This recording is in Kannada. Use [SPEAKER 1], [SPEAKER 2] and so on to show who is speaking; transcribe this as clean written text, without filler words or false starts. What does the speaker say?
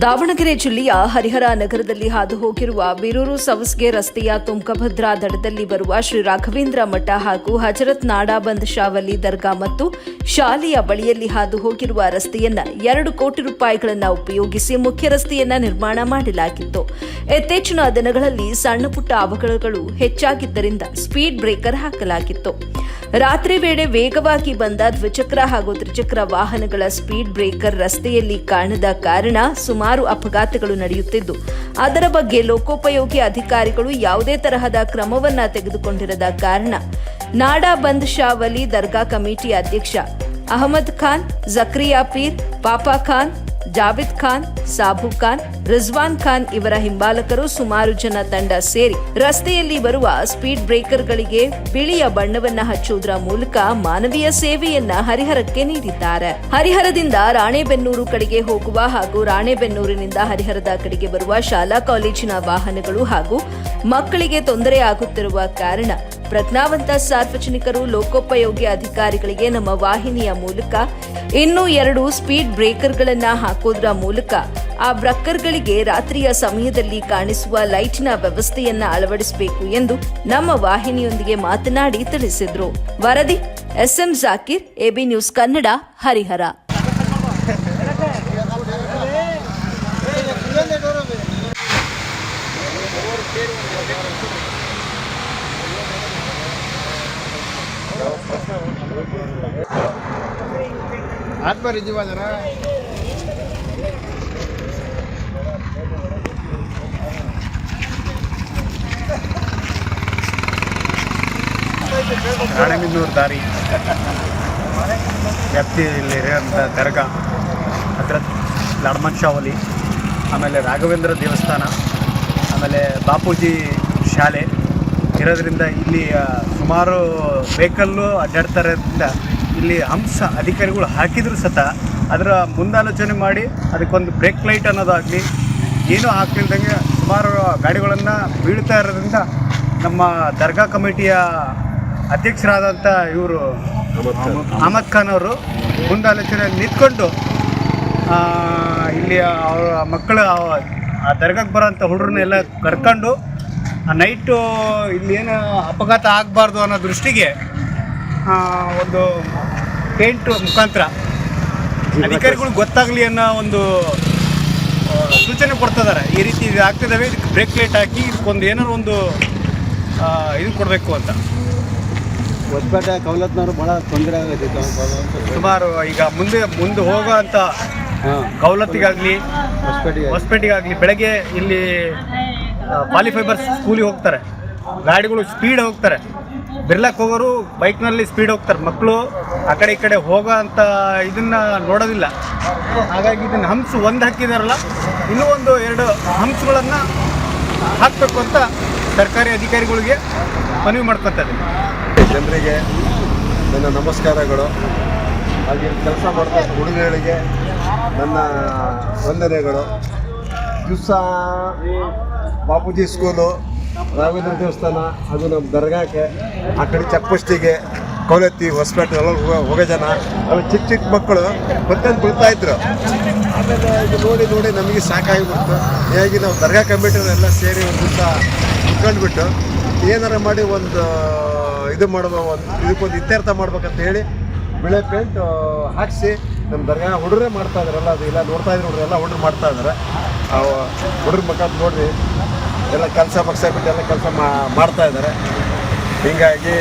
[SPEAKER 1] ದಾವಣಗೆರೆ ಜಿಲ್ಲೆಯ ಹರಿಹರ ನಗರದಲ್ಲಿ ಹಾದು ಹೋಗಿರುವ ಬೀರೂರು ಸವಸ್ಗೆ ರಸ್ತೆಯ ತುಂಗಭದ್ರಾ ದಡದಲ್ಲಿ ಬರುವ ಶ್ರೀ ರಾಘವೇಂದ್ರ ಮಠ ಹಾಗೂ ಹಜರತ್ ನಾಡಾಬಂದ್ ಶಾವಲಿ ದರ್ಗಾ ಮತ್ತು ಶಾಲೆಯ ಬಳಿಯಲ್ಲಿ ಹಾದು ಹೋಗಿರುವ ರಸ್ತೆಯನ್ನ 2 ಕೋಟಿ ರೂಪಾಯಿಗಳನ್ನು ಉಪಯೋಗಿಸಿ ಮುಖ್ಯ ರಸ್ತೆಯನ್ನ ನಿರ್ಮಾಣ ಮಾಡಲಾಗಿತ್ತು. ಇತ್ತೀಚಿನ ದಿನಗಳಲ್ಲಿ ಸಣ್ಣ ಪುಟ್ಟ ಅವಘಡಗಳು ಹೆಚ್ಚಾಗಿದ್ದರಿಂದ ಸ್ಪೀಡ್ ಬ್ರೇಕರ್ ಹಾಕಲಾಗಿತ್ತು. ರಾತ್ರಿ ವೇಳೆ ವೇಗವಾಗಿ ಬಂದ ದ್ವಿಚಕ್ರ ಹಾಗೂ ತ್ರಿಚಕ್ರ ವಾಹನಗಳ ಸ್ಪೀಡ್ ಬ್ರೇಕರ್ ರಸ್ತೆಯಲ್ಲಿ ಕಾಣದ ಕಾರಣ ಸುಮಾರು ಅಪಘಾತಗಳು ನಡೆಯುತ್ತಿದ್ದು, ಅದರ ಬಗ್ಗೆ ಲೋಕೋಪಯೋಗಿ ಅಧಿಕಾರಿಗಳು ಯಾವುದೇ ತರಹದ ಕ್ರಮವನ್ನ ತೆಗೆದುಕೊಂಡಿರದ ಕಾರಣ ನಾಡಾ ಬಂದ್ ಶಾವಲಿ ದರ್ಗಾ ಕಮಿಟಿ ಅಧ್ಯಕ್ಷ ಅಹಮದ್ ಖಾನ್, ಜಕ್ರಿಯಾ ಪೀರ್, ಪಾಪಾ ಖಾನ್, ಜಾವಿದ್ ಖಾನ್, ಸಾಬು ಖಾನ್, ರಿಜ್ವಾನ್ ಖಾನ್ ಇವರ ಹಿಂಬಾಲಕರು ಸುಮಾರು ಜನ ತಂಡ ಸೇರಿ ರಸ್ತೆಯಲ್ಲಿ ಬರುವ ಸ್ಪೀಡ್ ಬ್ರೇಕರ್ಗಳಿಗೆ ಬಿಳಿಯ ಬಣ್ಣವನ್ನ ಹಚ್ಚುವುದರ ಮೂಲಕ ಮಾನವೀಯ ಸೇವೆಯನ್ನ ಹರಿಹರಕ್ಕೆ ನೀಡಿದ್ದಾರೆ. ಹರಿಹರದಿಂದ ರಾಣೆಬೆನ್ನೂರು ಕಡೆಗೆ ಹೋಗುವ ಹಾಗೂ ರಾಣೆಬೆನ್ನೂರಿನಿಂದ ಹರಿಹರದ ಕಡೆಗೆ ಬರುವ ಶಾಲಾ ಕಾಲೇಜಿನ ವಾಹನಗಳು ಹಾಗೂ ಮಕ್ಕಳಿಗೆ ತೊಂದರೆ ಆಗುತ್ತಿರುವ ಕಾರಣ ಪ್ರಜ್ಞಾವಂತ ಸಾರ್ವಜನಿಕರು ಲೋಕೋಪಯೋಗಿ ಅಧಿಕಾರಿಗಳಿಗೆ ನಮ್ಮ ವಾಹಿನಿಯ ಮೂಲಕ ಇನ್ನೂ 2 ಸ್ಪೀಡ್ ಬ್ರೇಕರ್ಗಳನ್ನು ಹಾಕೋದ್ರ ಮೂಲಕ ಆ ಬ್ರೇಕರ್ಗಳಿಗೆ ರಾತ್ರಿಯ ಸಮಯದಲ್ಲಿ ಕಾಣಿಸುವ ಲೈಟ್ನ ವ್ಯವಸ್ಥೆಯನ್ನ ಅಳವಡಿಸಬೇಕು ಎಂದು ನಮ್ಮ ವಾಹಿನಿಯೊಂದಿಗೆ ಮಾತನಾಡಿ ತಿಳಿಸಿದ್ರು. ವರದಿ SM Zakir, AB news Kannada, Harihar.
[SPEAKER 2] ಆತ್ಮರಿಜೀವಾದರ ರಾಣೆಬೆನ್ನೂರು ದಾರಿ ವ್ಯಾಪ್ತಿಯಲ್ಲಿರುವಂಥ ದರ್ಗಾ, ಹಜರತ್ ನಾಡಾಬಂದ್ ಶಾವಲಿ, ಆಮೇಲೆ ರಾಘವೇಂದ್ರ ದೇವಸ್ಥಾನ, ಆಮೇಲೆ ಬಾಪೂಜಿ ಶಾಲೆ ಇರೋದ್ರಿಂದ ಇಲ್ಲಿ ಸುಮಾರು ವೆಹಿಕಲ್ಲು ಅಡ್ಡಾಡ್ತಾರಿಂದ ಇಲ್ಲಿ ಹಂಸ ಅಧಿಕಾರಿಗಳು ಹಾಕಿದ್ರು ಸತ ಅದರ ಮುಂದಾಲೋಚನೆ ಮಾಡಿ ಅದಕ್ಕೊಂದು ಬ್ರೇಕ್ ಲೈಟ್ ಅನ್ನೋದಾಗಲಿ ಏನೂ ಹಾಕ್ತಿಲ್ದಂಗೆ ಸುಮಾರು ಗಾಡಿಗಳನ್ನು ಬೀಳ್ತಾ ಇರೋದ್ರಿಂದ ನಮ್ಮ ದರ್ಗಾ ಕಮಿಟಿಯ ಅಧ್ಯಕ್ಷರಾದಂಥ ಇವರು ಅಹಮದ್ ಖಾನ್ ಅವರು ಮುಂದಾಲೋಚನೆ ನಿಂತ್ಕೊಂಡು ಇಲ್ಲಿ ಅವರ ಮಕ್ಕಳು ಆ ದರ್ಗಾಕ್ಕೆ ಬರೋಂಥ ಹುಡುಗರನ್ನೆಲ್ಲ ಕರ್ಕೊಂಡು ನೈಟು ಇಲ್ಲಿ ಏನು ಅಪಘಾತ ಆಗಬಾರ್ದು ಅನ್ನೋ ದೃಷ್ಟಿಗೆ ಒಂದು ಪೇಂಟ್ ಮುಖಾಂತರ ಅಧಿಕಾರಿಗಳು ಗೊತ್ತಾಗಲಿ ಅನ್ನೋ ಒಂದು ಸೂಚನೆ ಕೊಡ್ತಿದ್ದಾರೆ. ಈ ರೀತಿ ಇದು ಆಗ್ತಿದ್ದಾವೆ, ಇದಕ್ಕೆ ಬ್ರೇಕ್ ಲೈಟ್ ಹಾಕಿ ಇದಕ್ಕೊಂದು ಏನಾದ್ರು ಒಂದು ಇದು ಕೊಡಬೇಕು ಅಂತ.
[SPEAKER 3] ಹೊಸಪೇಟೆ ಕೌಲತ್ನವರು ಭಾಳ ತೊಂದರೆ ಆಗೈತೆ.
[SPEAKER 2] ಸುಮಾರು ಈಗ ಮುಂದೆ ಹೋಗೋ ಅಂಥ ಕೌಲತ್ತಿಗಾಗಲಿ ಹೊಸಪೇಟೆಗಾಗಲಿ ಬೆಳಗ್ಗೆ ಇಲ್ಲಿ ಪಾಲಿಫೈಬರ್ ಸ್ಕೂಲಿಗೆ ಹೋಗ್ತಾರೆ, ಗಾಡಿಗಳು ಸ್ಪೀಡ್ ಹೋಗ್ತಾರೆ, ಬಿರ್ಲಕ್ಕೆ ಹೋಗೋರು ಬೈಕ್ನಲ್ಲಿ ಸ್ಪೀಡ್ ಹೋಗ್ತಾರೆ, ಮಕ್ಕಳು ಆ ಕಡೆ ಈ ಕಡೆ ಹೋಗೋ ಅಂಥ ಇದನ್ನು ನೋಡೋದಿಲ್ಲ. ಹಾಗಾಗಿ ಇದನ್ನು ಹಂಪ್ಸ್ ಒಂದು ಹಾಕಿದಾರಲ್ಲ, ಇನ್ನೂ ಒಂದು 2 ಹಂಪ್ಸ್ಗಳನ್ನು ಹಾಕಬೇಕು ಅಂತ ಸರ್ಕಾರಿ ಅಧಿಕಾರಿಗಳಿಗೆ ಮನವಿ ಮಾಡ್ಕೊತಾರೆ.
[SPEAKER 3] ಜನರಿಗೆ ನನ್ನ ನಮಸ್ಕಾರಗಳು. ಹಾಗೆ ಕೆಲಸ ಮಾಡ್ತಾ ಹುಡುಗರಿಗೆ ನನ್ನ ವಂದನೆಗಳು. ದಿವಸ ಬಾಪೂಜಿ ಸ್ಕೂಲು, ರಾಘವೇಂದ್ರ ದೇವಸ್ಥಾನ ಹಾಗೂ ನಮ್ಮ ದರ್ಗಾಕ್ಕೆ, ಆ ಕಡೆ ಚೆಕ್ ಕೌಲತ್ತಿ, ಹೊಸಪೇಟೆ ಎಲ್ಲ ಹೋಗೋ ಜನ ಅವ್ರು ಚಿಕ್ಕ ಮಕ್ಕಳು ಬಂದು ಬೀಳ್ತಾಯಿದ್ರು. ಆಮೇಲೆ ಇದು ನೋಡಿ ನಮಗೆ ಸಾಕಾಗಿಬಿಡ್ತು. ಹೀಗಾಗಿ ನಾವು ದರ್ಗಾ ಕಮಿಟಿಯವರೆಲ್ಲ ಸೇರಿ ಒಂದು ದಿವಸ ಕುತ್ಕೊಂಡ್ಬಿಟ್ಟು ಏನಾರ ಮಾಡಿ ಒಂದು ಇದು ಇದಕ್ಕೊಂದು ಇತ್ಯರ್ಥ ಮಾಡ್ಬೇಕಂತ ಹೇಳಿ ಬಿಳೆ ಪೇಂಟ್ ಹಾಕಿಸಿ ನಮ್ಮ ದರ್ಗಾ ಹುಡುಗರೇ ಮಾಡ್ತಾ ಇದ್ದಾರಲ್ಲ, ಅದು ಇಲ್ಲ ನೋಡ್ತಾ ಇದ್ರು ಹುಡುಗರು ಎಲ್ಲ ಹುಡುಗರು ಮಾಡ್ತಾ ಇದ್ದಾರೆ. ಹುಡುಗ್ರ ಮಕ್ಕ ನೋಡ್ರಿ ಎಲ್ಲ ಕೆಲಸ ಬಿಟ್ಟು ಎಲ್ಲ ಕೆಲಸ ಮಾಡ್ತಾ ಇದ್ದಾರೆ. ಹೀಗಾಗಿ